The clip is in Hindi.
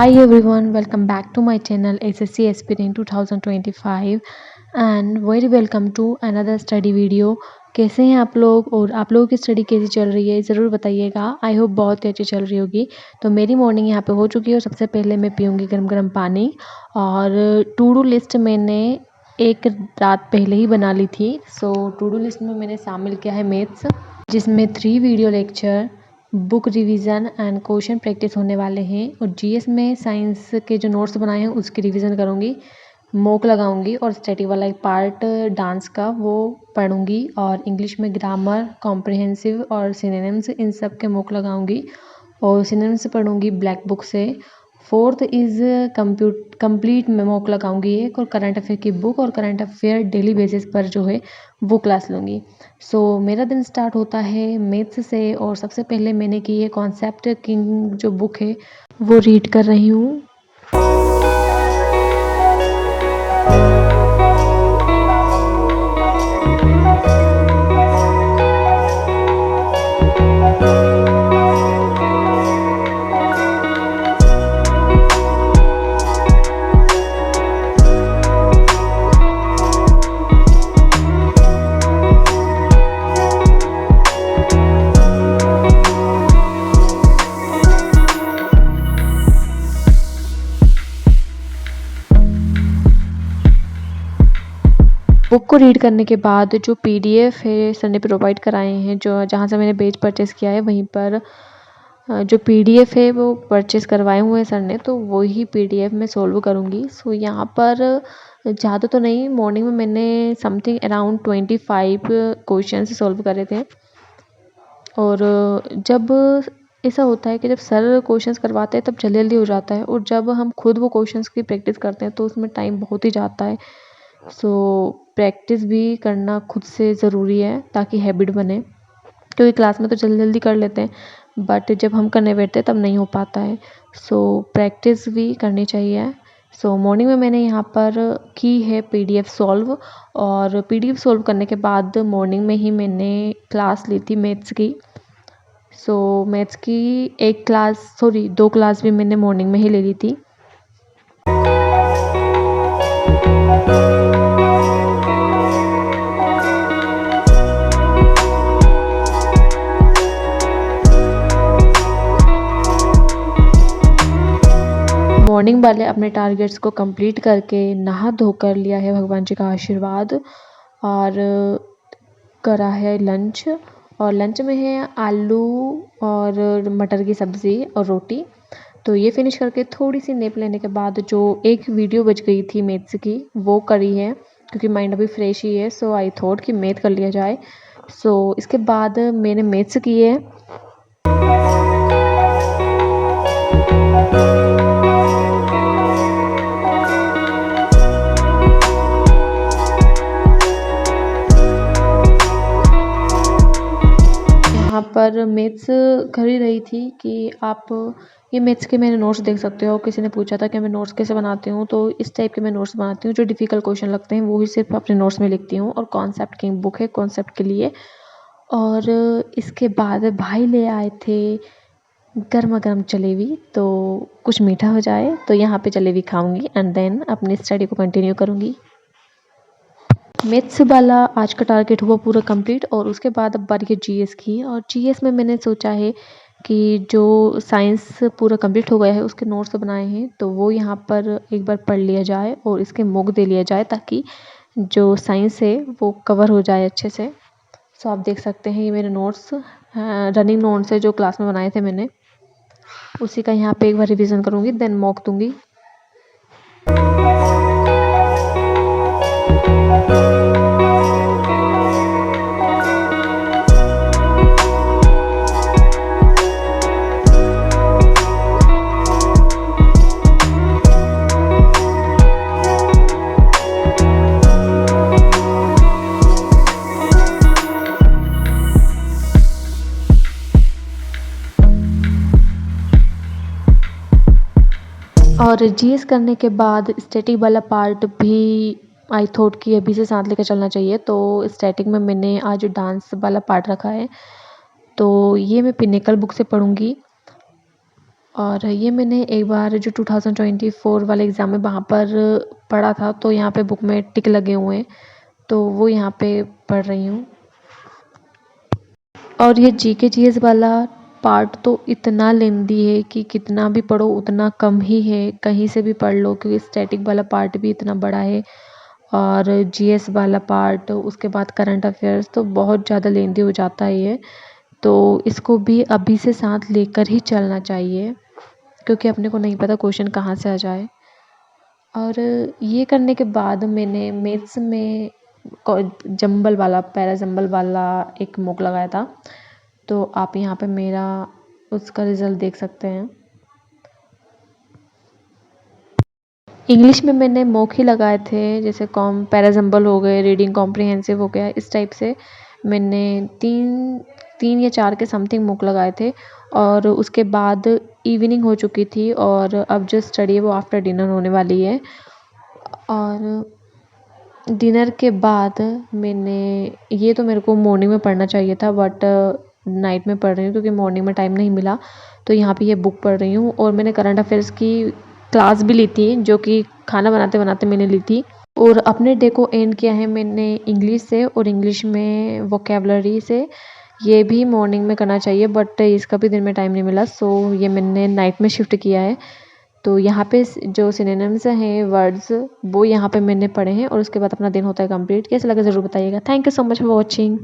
Hi everyone, welcome back to my channel SSC Aspirant 2025 and very welcome to another study video। कैसे हैं आप लोग और आप लोगों की स्टडी कैसी चल रही है ज़रूर बताइएगा। आई होप बहुत ही अच्छी चल रही होगी। तो मेरी मॉर्निंग यहाँ पे हो चुकी है और सबसे पहले मैं पीऊँगी गर्म गर्म पानी। और टू डू लिस्ट मैंने एक रात पहले ही बना ली थी। सो टू डू लिस्ट में मैंने शामिल किया है मैथ्स, जिसमें 3 video lecture, book revision and question practice होने वाले हैं। और जीएस में साइंस के जो नोट्स बनाए हैं उसकी रिवीजन करूँगी, मॉक लगाऊंगी और स्टडी वाला एक पार्ट डांस का वो पढ़ूंगी। और इंग्लिश में ग्रामर, कॉम्प्रिहेंसिव और सिनोनिम्स इन सब के मॉक लगाऊंगी और सिनोनिम्स पढ़ूंगी ब्लैक बुक से। फोर्थ इज़ कंप्लीट में मॉक लगाऊंगी एक, और करंट अफेयर की बुक और करंट अफेयर डेली बेसिस पर जो है वो क्लास लूँगी। सो मेरा दिन स्टार्ट होता है मैथ्स से और सबसे पहले मैंने की है कॉन्सेप्ट किंग जो बुक है वो रीड कर रही हूँ। बुक को रीड करने के बाद जो पीडीएफ है सर ने प्रोवाइड कराए हैं, जो जहाँ से मैंने पेज परचेज़ किया है वहीं पर जो पीडीएफ है वो परचेज़ करवाए हुए हैं सर ने, तो वही पीडीएफ मैं सॉल्व करूँगी। सो यहाँ पर ज़्यादा तो नहीं, मॉर्निंग में मैंने समथिंग अराउंड 25 क्वेश्चन सॉल्व करे थे। और जब ऐसा होता है कि जब सर क्वेश्चंस करवाते हैं तब जल्दी जल्दी हो जाता है, और जब हम खुद वो क्वेश्चंस की प्रैक्टिस करते हैं तो उसमें टाइम बहुत ही जाता है। सो प्रैक्टिस भी करना खुद से ज़रूरी है ताकि हैबिट बने, क्योंकि क्लास में तो जल्दी जल्दी कर लेते हैं बट जब हम करने बैठते हैं तब नहीं हो पाता है। सो प्रैक्टिस भी करनी चाहिए। सो मॉर्निंग में मैंने यहाँ पर की है पीडीएफ सॉल्व, और पीडीएफ सॉल्व करने के बाद मॉर्निंग में ही मैंने क्लास ली थी मैथ्स की। सो मैथ्स की दो क्लास भी मैंने मॉर्निंग में ही ले ली थी। मॉर्निंग वाले अपने टारगेट्स को कंप्लीट करके नहा धोकर लिया है भगवान जी का आशीर्वाद और करा है लंच। और लंच में है आलू और मटर की सब्ज़ी और रोटी। तो ये फिनिश करके थोड़ी सी नेप लेने के बाद जो एक वीडियो बच गई थी मैथ्स की वो करी है, क्योंकि माइंड अभी फ्रेश ही है। सो आई थॉट कि मैथ कर लिया जाए। सो इसके बाद मैंने मैथ्स की है। यहाँ पर मैथ्स कर ही रही थी कि आप ये मैथ्स के मैंने नोट्स देख सकते हो। किसी ने पूछा था कि मैं नोट्स कैसे बनाती हूँ, तो इस टाइप के मैं नोट्स बनाती हूँ। जो डिफ़िकल्ट क्वेश्चन लगते हैं वो ही सिर्फ अपने नोट्स में लिखती हूँ। और कॉन्सेप्ट की बुक है कॉन्सेप्ट के लिए। और इसके बाद भाई ले आए थे गर्मा गर्म जलेबी, तो कुछ मीठा हो जाए तो यहाँ पे जलेबी खाऊंगी एंड देन अपनी स्टडी को कंटिन्यू करूँगी। मैथ्स वाला आज का टारगेट हुआ पूरा कंप्लीट। और उसके बाद अब बारी है जीएस की। और जीएस में मैंने सोचा है कि जो साइंस पूरा कंप्लीट हो गया है उसके नोट्स बनाए हैं तो वो यहाँ पर एक बार पढ़ लिया जाए और इसके मॉक दे लिया जाए, ताकि जो साइंस है वो कवर हो जाए अच्छे से। सो आप देख सकते हैं ये मेरे नोट्स रनिंग नोट्स है जो क्लास में बनाए थे मैंने, उसी का यहाँ पे एक बार रिवीजन करूँगी देन मॉक दूँगी। और जीएस करने के बाद स्टैटिक वाला पार्ट भी आई थॉट कि अभी से साथ लेकर चलना चाहिए। तो स्टैटिक में मैंने आज डांस वाला पार्ट रखा है, तो ये मैं पिनेकल बुक से पढ़ूंगी। और ये मैंने एक बार जो 2024 वाले एग्ज़ाम में वहाँ पर पढ़ा था, तो यहाँ पे बुक में टिक लगे हुए हैं, तो वो यहाँ पे पढ़ रही हूँ। और ये जीके जीएस वाला पार्ट तो इतना लेंदी है कि कितना भी पढ़ो उतना कम ही है, कहीं से भी पढ़ लो, क्योंकि स्टैटिक वाला पार्ट भी इतना बड़ा है और जीएस वाला पार्ट, उसके बाद करंट अफेयर्स, तो बहुत ज़्यादा लेंदी हो जाता है ये। तो इसको भी अभी से साथ लेकर ही चलना चाहिए, क्योंकि अपने को नहीं पता क्वेश्चन कहाँ से आ जाए। और ये करने के बाद मैंने मैथ्स में जंबल वाला, पैरा जंबल वाला एक मॉक लगाया था, तो आप यहाँ पे मेरा उसका रिज़ल्ट देख सकते हैं। इंग्लिश में मैंने मॉक ही लगाए थे, जैसे पैरा जंबल हो गए, रीडिंग कॉम्प्रिहेंसिव हो गया, इस टाइप से मैंने तीन या 4 के समथिंग मॉक लगाए थे। और उसके बाद इवनिंग हो चुकी थी और अब जो स्टडी है वो आफ्टर डिनर होने वाली है। और डिनर के बाद मैंने, ये तो मेरे को मॉर्निंग में पढ़ना चाहिए था, बट नाइट में पढ़ रही हूँ क्योंकि मॉर्निंग में टाइम नहीं मिला, तो यहाँ पे ये बुक पढ़ रही हूँ। और मैंने करंट अफेयर्स की क्लास भी ली थी, जो कि खाना बनाते बनाते मैंने ली थी। और अपने डे को एंड किया है मैंने इंग्लिश से, और इंग्लिश में वोकेबलरी से। ये भी मॉर्निंग में करना चाहिए, बट इसका भी दिन में टाइम नहीं मिला, सो ये मैंने नाइट में शिफ्ट किया है। तो यहाँ पे जो सिनोनिम्स हैं, वर्ड्स, वो यहाँ पे मैंने पढ़े हैं, और उसके बाद अपना दिन होता है कंप्लीट। कैसा लगा ज़रूर बताइएगा। Thank you so much for watching.